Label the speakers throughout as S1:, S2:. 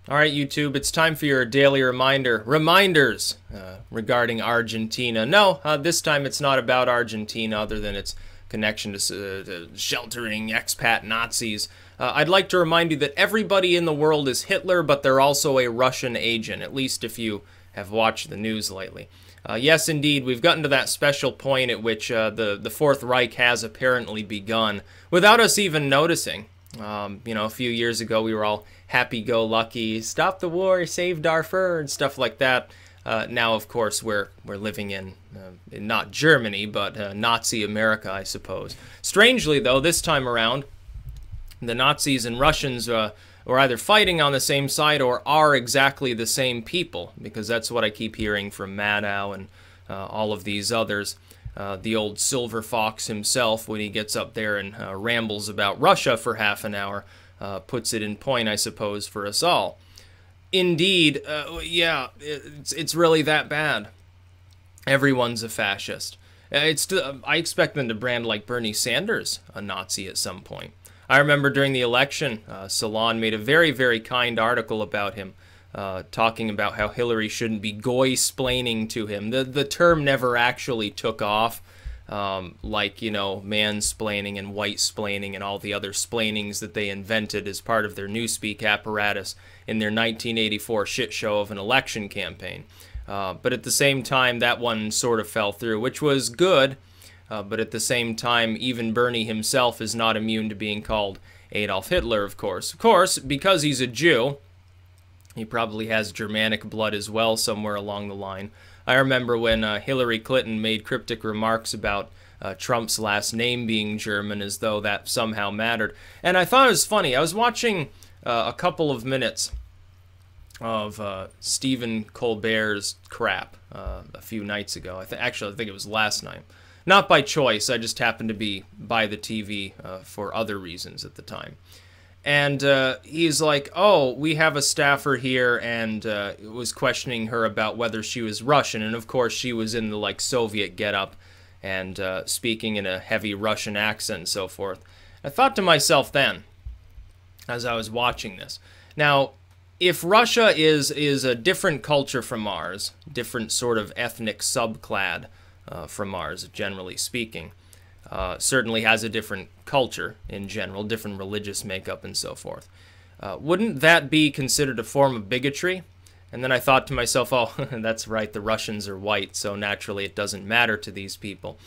S1: All right, YouTube, it's time for your daily reminders regarding Argentina. No, this time it's not about Argentina other than its connection to sheltering expat Nazis. I'd like to remind you that everybody in the world is Hitler, but they're also a Russian agent, at least if you have watched the news lately. Yes, indeed, we've gotten to that special point at which the Fourth Reich has apparently begun, without us even noticing. A few years ago we were all happy-go-lucky, stop the war, saved our fur, and stuff like that. Now, of course, we're living in not Germany, but Nazi America, I suppose. Strangely, though, this time around, the Nazis and Russians were either fighting on the same side or are exactly the same people, because that's what I keep hearing from Maddow and all of these others. The old silver fox himself, when he gets up there and rambles about Russia for half an hour, puts it in point, I suppose, for us all. Indeed, yeah, it's really that bad. Everyone's a fascist. I expect them to brand like Bernie Sanders a Nazi at some point. I remember during the election, Salon made a very, very kind article about him, talking about how Hillary shouldn't be goy-splaining to him. The term never actually took off, like, mansplaining and white-splaining and all the other splainings that they invented as part of their newspeak apparatus in their 1984 shit show of an election campaign. But at the same time, that one sort of fell through, which was good, but at the same time, even Bernie himself is not immune to being called Adolf Hitler, of course. Of course, because he's a Jew, he probably has Germanic blood as well somewhere along the line. I remember when Hillary Clinton made cryptic remarks about Trump's last name being German, as though that somehow mattered. And I thought it was funny. I was watching a couple of minutes of Stephen Colbert's crap a few nights ago. Actually, I think it was last night. Not by choice. I just happened to be by the TV for other reasons at the time. And he's like, oh, we have a staffer here, and was questioning her about whether she was Russian. And, of course, she was in the, Soviet getup and speaking in a heavy Russian accent and so forth. I thought to myself then, as I was watching this, now, if Russia is a different culture from ours, different sort of ethnic subclad from ours, generally speaking, certainly has a different culture in general, different religious makeup and so forth. Wouldn't that be considered a form of bigotry? And then I thought to myself, oh, that's right, the Russians are white, so naturally it doesn't matter to these people.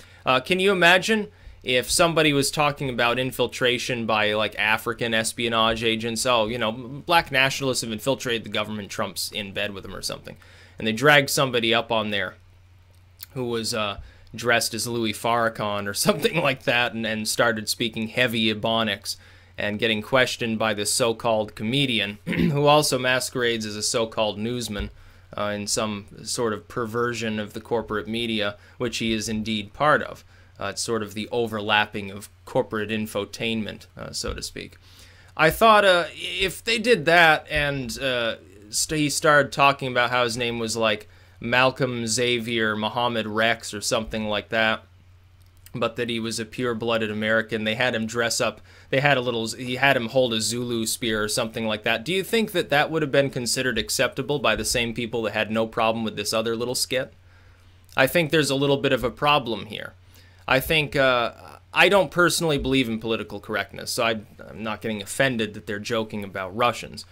S1: Can you imagine if somebody was talking about infiltration by, African espionage agents? Oh, black nationalists have infiltrated the government, Trump's in bed with them or something. And they dragged somebody up on there who was dressed as Louis Farrakhan or something like that, and started speaking heavy Ebonics and getting questioned by this so-called comedian who also masquerades as a so-called newsman in some sort of perversion of the corporate media, which he is indeed part of. It's sort of the overlapping of corporate infotainment, so to speak. I thought if they did that and he started talking about how his name was Malcolm Xavier Muhammad Rex or something like that, but that he was a pure-blooded American. They had him dress up. He had him hold a Zulu spear or something like that. Do you think that that would have been considered acceptable by the same people that had no problem with this other little skit? I think there's a little bit of a problem here. I think, I don't personally believe in political correctness, so I'm not getting offended that they're joking about Russians.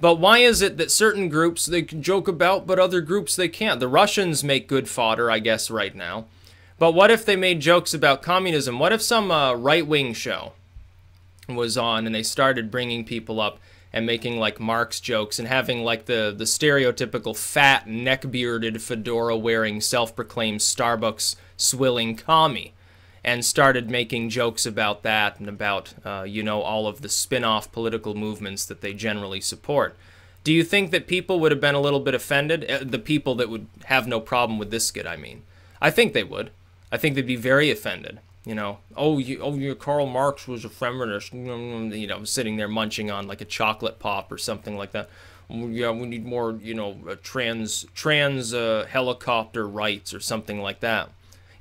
S1: But why is it that certain groups they can joke about, but other groups they can't? The Russians make good fodder, I guess, right now. But what if they made jokes about communism? What if some right-wing show was on and they started bringing people up and making Marx jokes and having the stereotypical fat, neck-bearded, fedora-wearing, self-proclaimed Starbucks swilling commie, and started making jokes about that and about, all of the spin-off political movements that they generally support? Do you think that people would have been a little bit offended? The people that would have no problem with this skit, I mean. I think they would. I think they'd be very offended. Karl Marx was a feminist, sitting there munching on a chocolate pop or something like that. Yeah, we need more, trans helicopter rights or something like that.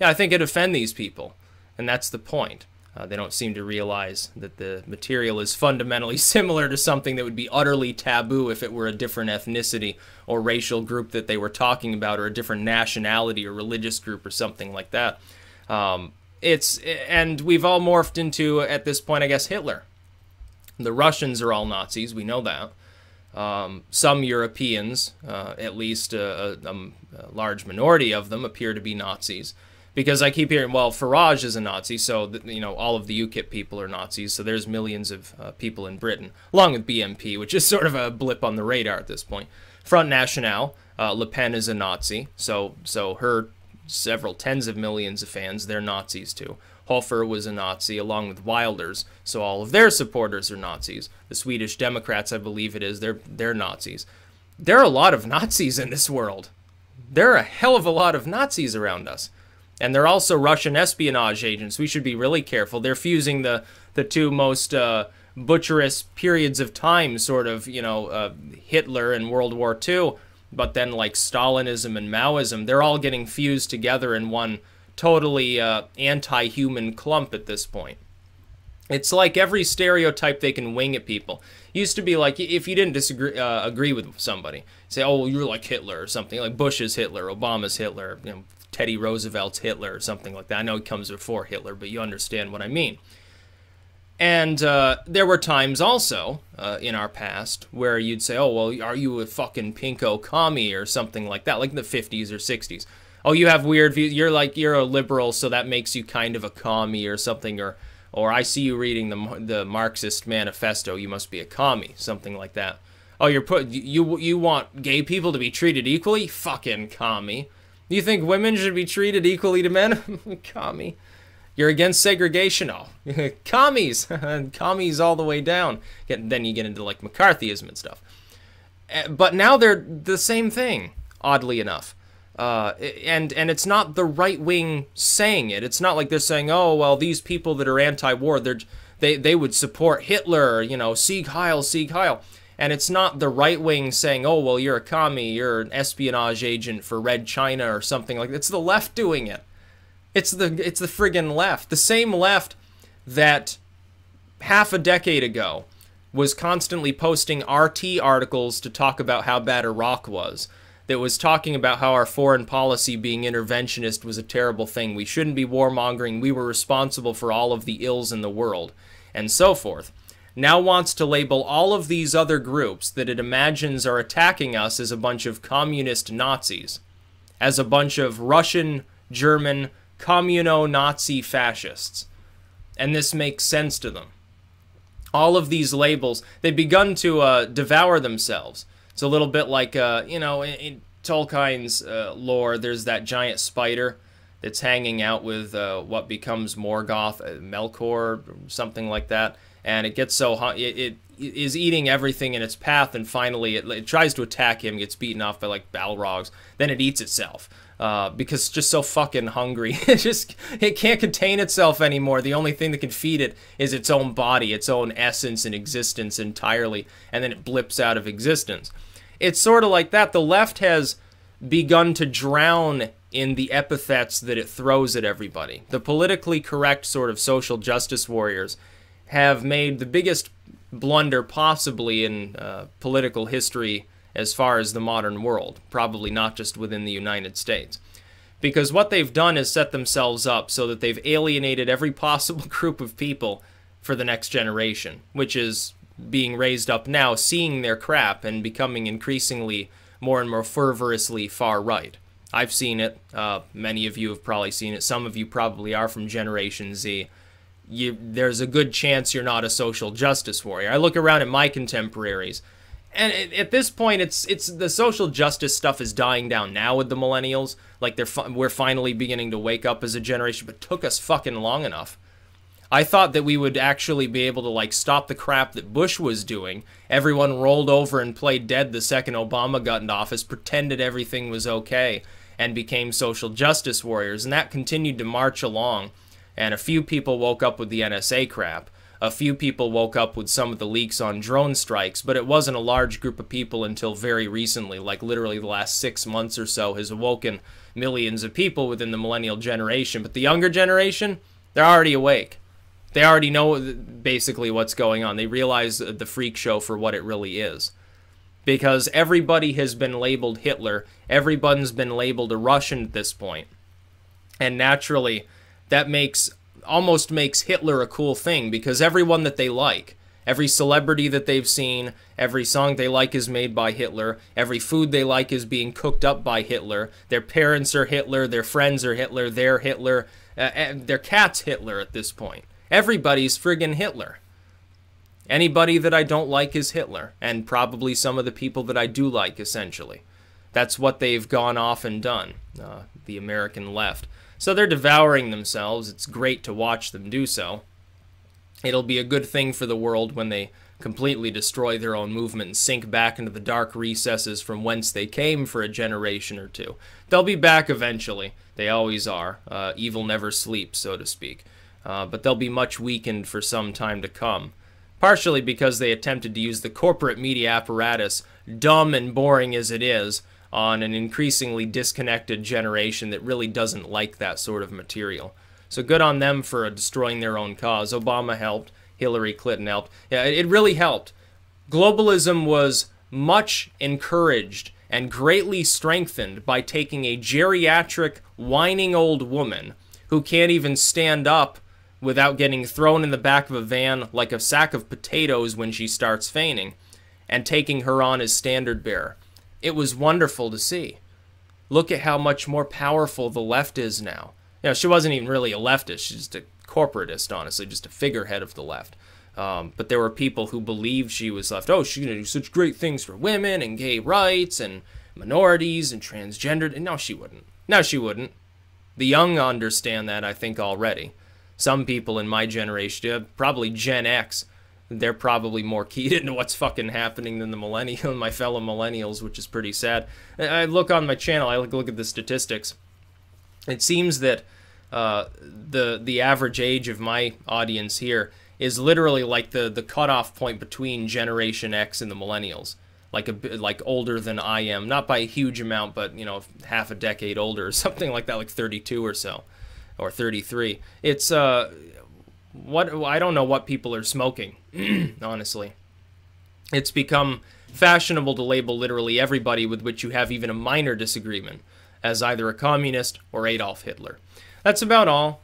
S1: Yeah, I think it'd offend these people. And that's the point. They don't seem to realize that the material is fundamentally similar to something that would be utterly taboo if it were a different ethnicity or racial group that they were talking about, or a different nationality or religious group or something like that. And we've all morphed into, at this point, I guess, Hitler. The Russians are all Nazis, we know that. Some Europeans, at least a large minority of them, appear to be Nazis. Because I keep hearing, well, Farage is a Nazi, so, all of the UKIP people are Nazis, so there's millions of people in Britain, along with BNP, which is sort of a blip on the radar at this point. Front National, Le Pen is a Nazi, so her several tens of millions of fans, they're Nazis too. Hofer was a Nazi, along with Wilders, so all of their supporters are Nazis. The Swedish Democrats, I believe it is, they're Nazis. There are a lot of Nazis in this world. There are a hell of a lot of Nazis around us. And they're also Russian espionage agents. We should be really careful. They're fusing the two most butcherous periods of time, sort of, Hitler and World War II, but then like Stalinism and Maoism. They're all getting fused together in one totally anti-human clump at this point. It's like every stereotype they can wing at people. Used to be like, if you didn't agree with somebody, say, oh, you're like Hitler or something, like Bush's Hitler, Obama's Hitler, Teddy Roosevelt's Hitler or something like that. I know he comes before Hitler, but you understand what I mean. And there were times also in our past where you'd say, oh, well, are you a fucking pinko commie or something like that, like in the 50s or 60s. Oh, you have weird views. You're a liberal, so that makes you kind of a commie or something. Or I see you reading the Marxist manifesto. You must be a commie, something like that. Oh, you want gay people to be treated equally? Fucking commie. Do you think women should be treated equally to men? Commie. You're against segregation? Oh, commies. Commies all the way down. Then you get into like McCarthyism and stuff. But now they're the same thing, oddly enough. And it's not the right wing saying it. It's not like they're saying, oh, well, these people that are anti-war, they would support Hitler, Sieg Heil, Sieg Heil. And it's not the right wing saying, oh, well, you're a commie, you're an espionage agent for Red China or something like that. It's the left doing it. It's the friggin' left. The same left that half a decade ago was constantly posting RT articles to talk about how bad Iraq was. That was talking about how our foreign policy being interventionist was a terrible thing. We shouldn't be warmongering. We were responsible for all of the ills in the world, and so forth. Now wants to label all of these other groups that it imagines are attacking us as a bunch of communist Nazis, as a bunch of Russian, German, communo-Nazi fascists. And this makes sense to them. All of these labels, they've begun to devour themselves. It's a little bit like, in Tolkien's lore, there's that giant spider that's hanging out with what becomes Morgoth, Melkor, something like that. And it gets so hot, it is eating everything in its path, and finally it tries to attack him, gets beaten off by like Balrogs, then it eats itself. Because it's just so fucking hungry. It can't contain itself anymore. The only thing that can feed it is its own body, its own essence and existence entirely, and then it blips out of existence. It's sort of like that. The left has begun to drown in the epithets that it throws at everybody. The politically correct sort of social justice warriors have made the biggest blunder possibly in political history as far as the modern world, probably not just within the United States. Because what they've done is set themselves up so that they've alienated every possible group of people for the next generation, which is being raised up now, seeing their crap and becoming increasingly more and more fervorously far-right. I've seen it. Many of you have probably seen it. Some of you probably are from Generation Z. There's a good chance you're not a social justice warrior. I look around at my contemporaries, and at this point, it's the social justice stuff is dying down now with the millennials. Like we're finally beginning to wake up as a generation, but it took us fucking long enough. I thought that we would actually be able to like stop the crap that Bush was doing. Everyone rolled over and played dead the second Obama got into office, pretended everything was okay, and became social justice warriors, and that continued to march along. And a few people woke up with the NSA crap. A few people woke up with some of the leaks on drone strikes, but it wasn't a large group of people until very recently, like literally the last 6 months or so has awoken millions of people within the millennial generation. But the younger generation, they're already awake. They already know basically what's going on. They realize the freak show for what it really is. Because everybody has been labeled Hitler. Everyone's been labeled a Russian at this point. And naturally, that almost makes Hitler a cool thing, because everyone that they like, every celebrity that they've seen, every song they like is made by Hitler, every food they like is being cooked up by Hitler, their parents are Hitler, their friends are Hitler, they're Hitler, their cat's Hitler at this point. Everybody's friggin' Hitler. Anybody that I don't like is Hitler, and probably some of the people that I do like, essentially. That's what they've gone off and done, the American left. So they're devouring themselves. It's great to watch them do so. It'll be a good thing for the world when they completely destroy their own movement and sink back into the dark recesses from whence they came for a generation or two. They'll be back eventually. They always are. Evil never sleeps, so to speak. But they'll be much weakened for some time to come. Partially because they attempted to use the corporate media apparatus, dumb and boring as it is, on an increasingly disconnected generation that really doesn't like that sort of material. So good on them for destroying their own cause. Obama helped. Hillary Clinton helped. Yeah, it really helped. Globalism was much encouraged and greatly strengthened by taking a geriatric, whining old woman who can't even stand up without getting thrown in the back of a van like a sack of potatoes when she starts feigning, and taking her on as standard bearer. It was wonderful to see. Look at how much more powerful the left is now. You know, she wasn't even really a leftist. She's just a corporatist, honestly, just a figurehead of the left. But there were people who believed she was left. Oh, she's going to do such great things for women and gay rights and minorities and transgendered. And no, she wouldn't. No, she wouldn't. The young understand that, I think, already. Some people in my generation, probably Gen X, they're probably more keyed into what's fucking happening than my fellow millennials, which is pretty sad. I look on my channel, I look at the statistics. It seems that the average age of my audience here is literally like the cutoff point between Generation X and the millennials. Like older than I am, not by a huge amount, but you know, half a decade older or something like that, like 32 or so. Or 33. It's I don't know what people are smoking, honestly. It's become fashionable to label literally everybody with which you have even a minor disagreement as either a communist or Adolf Hitler. That's about all.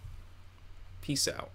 S1: Peace out.